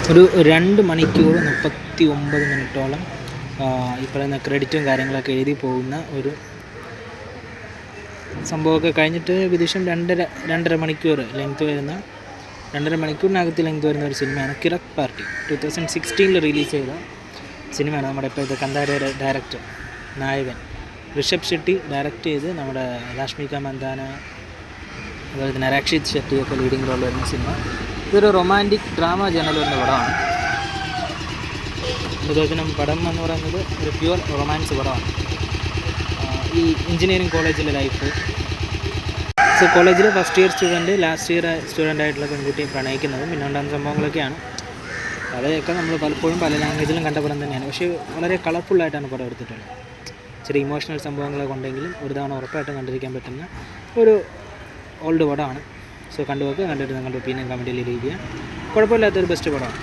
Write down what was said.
ഒരു 2 മണിക്കൂർ 39 മിനിറ്റോളം ഈ പറയുന്ന ക്രെഡിറ്റും കാര്യങ്ങളൊക്കെ എഴുതി പോകുന്ന ഒരു സംഭവമൊക്കെ കഴിഞ്ഞിട്ട് ഏകദേശം 2.5 മണിക്കൂർ ലെങ്ത് വരുന്ന 2.5 മണിക്കൂറിനകത്ത് ലെങ്ത് വരുന്ന ഒരു സിനിമയാണ് കിറക് പാർട്ടി. 2016 റിലീസ് ചെയ്ത സിനിമയാണ്. നമ്മുടെ ഇപ്പോഴത്തെ കന്താരയുടെ ഡയറക്ടർ, നായകൻ ഋഷഭ് ഷെട്ടി ഡയറക്റ്റ് ചെയ്ത് നമ്മുടെ രാഷ്മിക മന്ദാന അതുപോലെ തന്നെ രക്ഷിത് ഷെട്ടിയൊക്കെ ലീഡിങ് റോൾ വരുന്ന സിനിമ. ഇതൊരു റൊമാൻറ്റിക് ഡ്രാമ ജനൽ വരുന്ന പടമാണ്. അതുപോലെ പടം എന്ന് പറയുന്നത് ഒരു പ്യുവർ റൊമാൻസ് പടമാണ്. ഈ എഞ്ചിനീയറിംഗ് കോളേജിലെ ലൈഫ്, സോ കോളേജിലെ first year student last year student ആയിട്ടുള്ള പെൺകുട്ടിയെ പ്രണയിക്കുന്നതും പിന്നെ ഉണ്ടാകുന്ന സംഭവങ്ങളൊക്കെയാണ്. അതൊക്കെ നമ്മൾ പലപ്പോഴും പല ലാംഗ്വേജിലും കണ്ട പടം തന്നെയാണ്. പക്ഷേ വളരെ കളർഫുള്ളായിട്ടാണ് പടം എടുത്തിട്ടുള്ളത്. ചെറിയ ഇമോഷണൽ സംഭവങ്ങളൊക്കെ ഉണ്ടെങ്കിലും ഒരു തവണ ഉറപ്പായിട്ടും കണ്ടിരിക്കാൻ പറ്റുന്ന ഒരു ഓൾഡ് പടമാണ്. സോ കണ്ടുവെക്കുക, കണ്ടിട്ട് നിങ്ങളുടെ ഒപ്പീനിയൻ കമൻറ്റിൽ ഇരിക്കുക. കുഴപ്പമില്ലാത്തൊരു ബെസ്റ്റ് പടമാണ്.